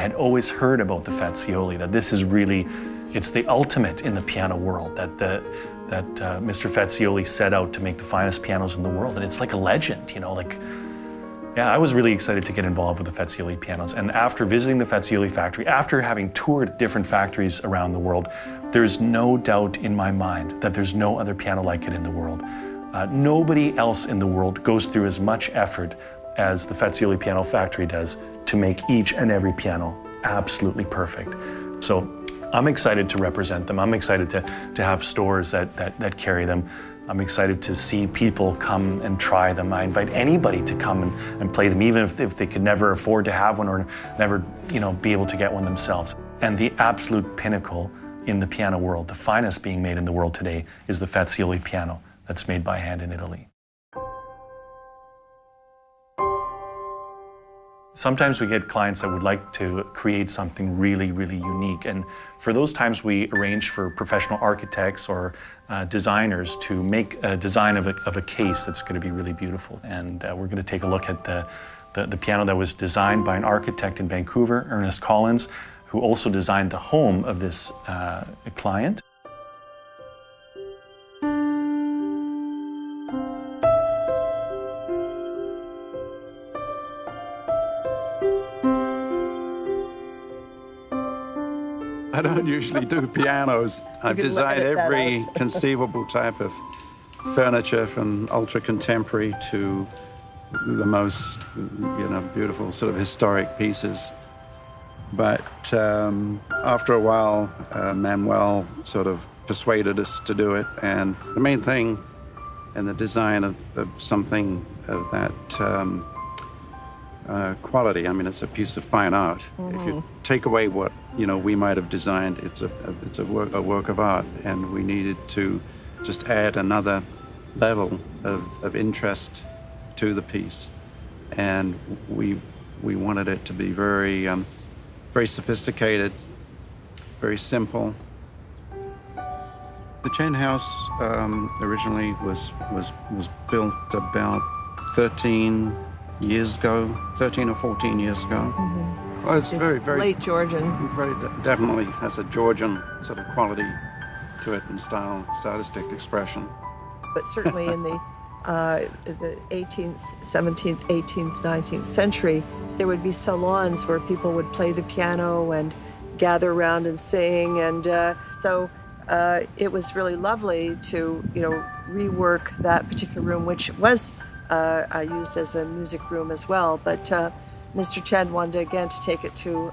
had always heard about the Fazioli, that this is really, it's the ultimate in the piano world, that Mr. Fazioli set out to make the finest pianos in the world. And it's like a legend, you know, like, yeah, I was really excited to get involved with the Fazioli pianos. And after visiting the Fazioli factory, after having toured different factories around the world, there's no doubt in my mind that there's no other piano like it in the world. Nobody else in the world goes through as much effort as the Fazioli Piano Factory does to make each and every piano absolutely perfect. So I'm excited to represent them. I'm excited to have stores that carry them. I'm excited to see people come and try them. I invite anybody to come and play them, even if they could never afford to have one or never, you know, be able to get one themselves. And the absolute pinnacle in the piano world, the finest being made in the world today, is the Fazioli piano that's made by hand in Italy. Sometimes we get clients that would like to create something really, really unique. And for those times, we arrange for professional architects or designers to make a design of a case that's going to be really beautiful. And we're going to take a look at the piano that was designed by an architect in Vancouver, Ernest Collins, who also designed the home of this client. I don't usually do pianos. I've designed every conceivable type of furniture, from ultra-contemporary to the most, you know, beautiful sort of historic pieces. But after a while, Manuel sort of persuaded us to do it. And the main thing in the design of something of that quality, I mean, it's a piece of fine art. Mm-hmm. If you take away what, you know, we might have designed, it's a work of art, and we needed to just add another level of interest to the piece. And we wanted it to be very very sophisticated, very simple. The Chen house originally was built about 13 years ago, 13 or 14 years ago. Mm-hmm. Well, it's very late Georgian. Very definitely has a Georgian sort of quality to it, and stylistic expression. But certainly in the 18th, 17th, 18th, 19th century, there would be salons where people would play the piano and gather around and sing, and so it was really lovely to, you know, rework that particular room, which was used as a music room as well. But Mr. Chen wanted again to take it to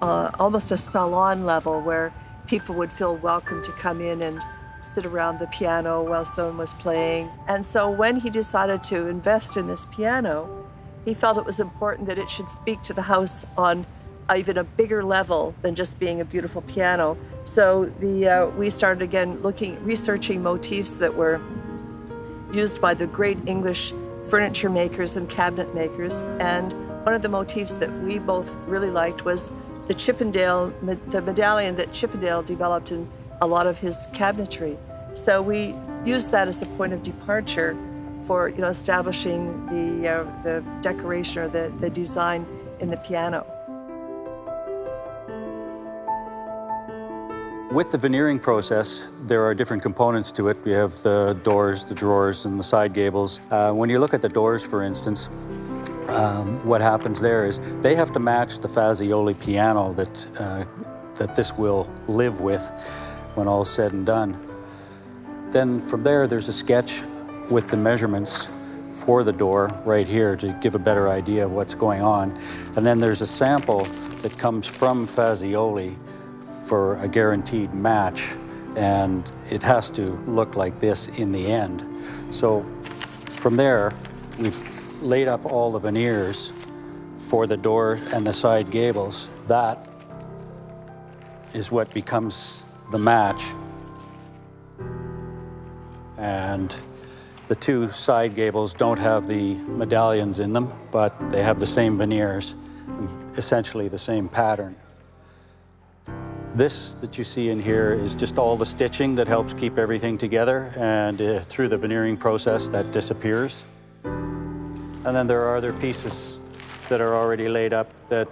almost a salon level, where people would feel welcome to come in and sit around the piano while someone was playing. And so when he decided to invest in this piano, he felt it was important that it should speak to the house on even a bigger level than just being a beautiful piano. So we started again researching motifs that were used by the great English furniture makers and cabinet makers. And one of the motifs that we both really liked was the medallion that Chippendale developed in a lot of his cabinetry. So we used that as a point of departure for, you know, establishing the decoration or the design in the piano. With the veneering process, there are different components to it. We have the doors, the drawers, and the side gables. When you look at the doors, for instance, what happens there is they have to match the Fazioli piano that this will live with when all is said and done. Then from there's a sketch with the measurements for the door right here to give a better idea of what's going on. And then there's a sample that comes from Fazioli for a guaranteed match, and it has to look like this in the end. So from there, we've laid up all the veneers for the door and the side gables. That is what becomes the match. And the two side gables don't have the medallions in them, but they have the same veneers, essentially the same pattern. This that you see in here is just all the stitching that helps keep everything together, and through the veneering process that disappears. And then there are other pieces that are already laid up that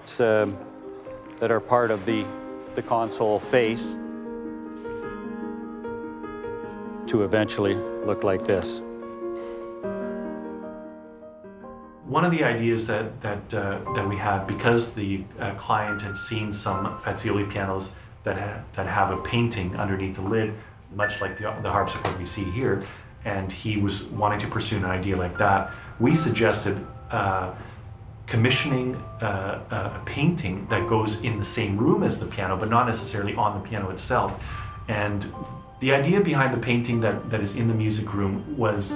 that are part of the console face to eventually look like this. One of the ideas that we had, because the client had seen some Fazioli pianos that have a painting underneath the lid, much like the harpsichord we see here, and he was wanting to pursue an idea like that, we suggested commissioning a painting that goes in the same room as the piano, but not necessarily on the piano itself. And the idea behind the painting that is in the music room was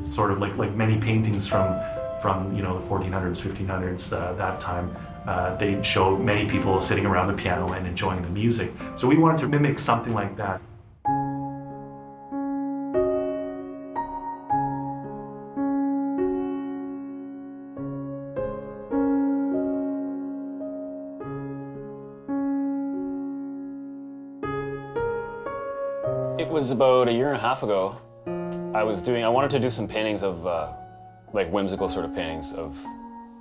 sort of like many paintings from the 1400s, 1500s, that time. They show many people sitting around the piano and enjoying the music. So we wanted to mimic something like that. It was about a year and a half ago. I wanted to do some paintings of like whimsical sort of paintings of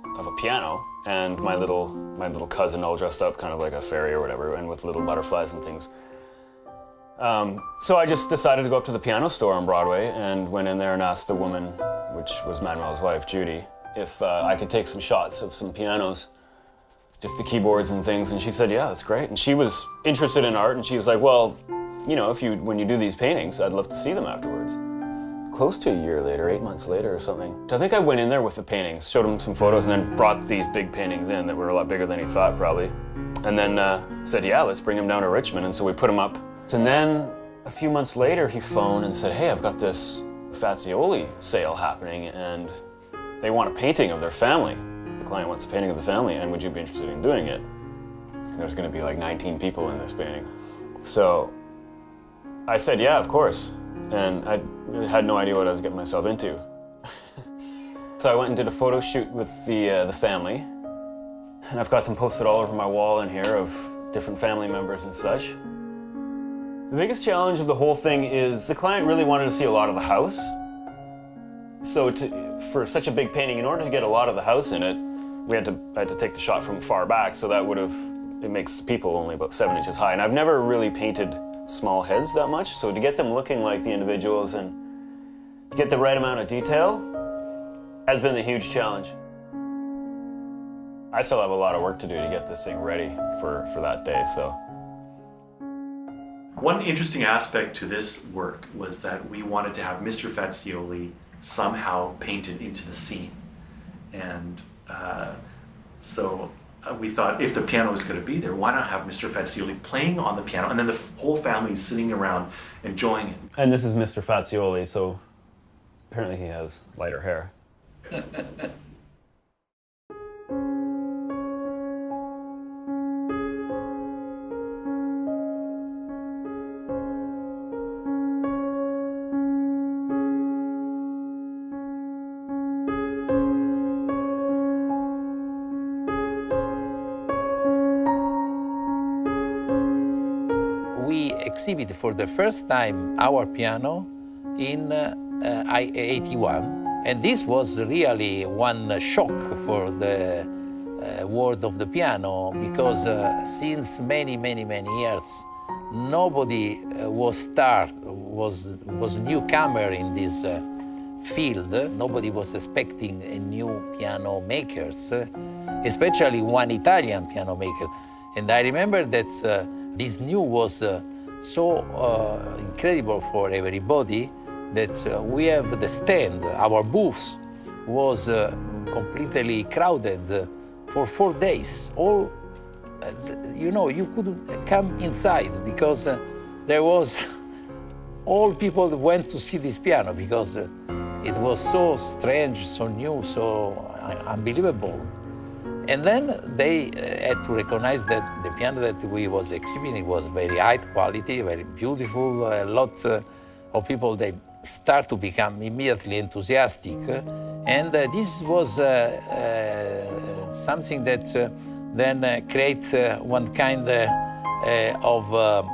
a piano, and my little cousin all dressed up kind of like a fairy or whatever, and with little butterflies and things. So I just decided to go up to the piano store on Broadway and went in there and asked the woman, which was Manuel's wife, Judy, if I could take some shots of some pianos, just the keyboards and things, and she said, yeah, that's great. And she was interested in art, and she was like, well, you know, when you do these paintings, I'd love to see them afterwards. Close to a year later, 8 months later or something. I think I went in there with the paintings, showed him some photos, and then brought these big paintings in that were a lot bigger than he thought, probably. And then said, yeah, let's bring them down to Richmond. And so we put them up. And then a few months later, he phoned and said, hey, I've got this Fazioli sale happening, and they want a painting of their family. The client wants a painting of the family, and would you be interested in doing it? And there's going to be like 19 people in this painting. So I said, yeah, of course. And I really had no idea what I was getting myself into. So I went and did a photo shoot with the family. And I've got them posted all over my wall in here of different family members and such. The biggest challenge of the whole thing is the client really wanted to see a lot of the house. So for such a big painting, in order to get a lot of the house in it, I had to take the shot from far back, so it makes the people only about 7 inches high. And I've never really painted small heads that much, so to get them looking like the individuals and get the right amount of detail has been the huge challenge. I still have a lot of work to do to get this thing ready for that day, so. One interesting aspect to this work was that we wanted to have Mr. Fazioli somehow painted into the scene. And so we thought, if the piano is going to be there, why not have Mr. Fazioli playing on the piano, and then the whole family is sitting around enjoying it. And this is Mr. Fazioli, so apparently he has lighter hair. Exhibit for the first time our piano in I-81, and this was really one shock for the world of the piano, because since many years nobody was newcomer in this field. Nobody was expecting a new piano makers, especially one Italian piano maker. And I remember that this new was so incredible for everybody that we have the stand, our booths was completely crowded for 4 days. All, you know, you couldn't come inside because there was, all people went to see this piano because it was so strange, so new, so unbelievable. And then they had to recognize that the piano that we was exhibiting was very high quality, very beautiful. A lot of people, they start to become immediately enthusiastic. And this was something that then creates one kind of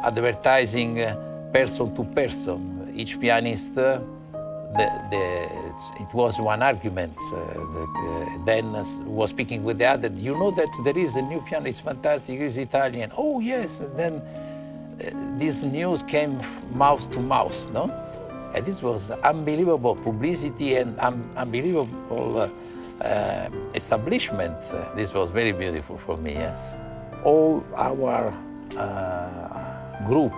advertising person to person. Each pianist, it was one argument. Then was speaking with the other. You know that there is a new piano. It's fantastic. It's Italian. Oh yes. And then this news came mouth to mouth, no? And this was unbelievable publicity and unbelievable establishment. This was very beautiful for me. Yes. All our group,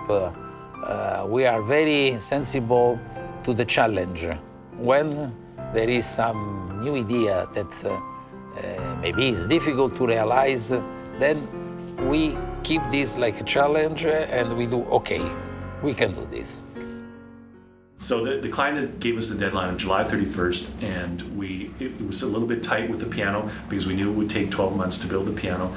we are very sensible to the challenge. When there is some new idea that maybe is difficult to realize, then we keep this like a challenge and we do, okay, we can do this. So the client gave us the deadline of July 31st, and it was a little bit tight with the piano because we knew it would take 12 months to build the piano.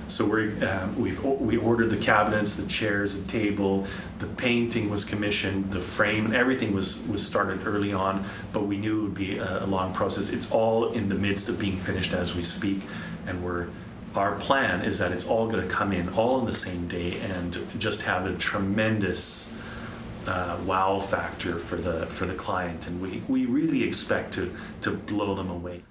So we ordered the cabinets, the chairs, the table, the painting was commissioned, the frame, and everything was started early on, but we knew it would be a long process. It's all in the midst of being finished as we speak, and our plan is that it's all going to come in all on the same day and just have a tremendous wow factor for the client, and we really expect to blow them away.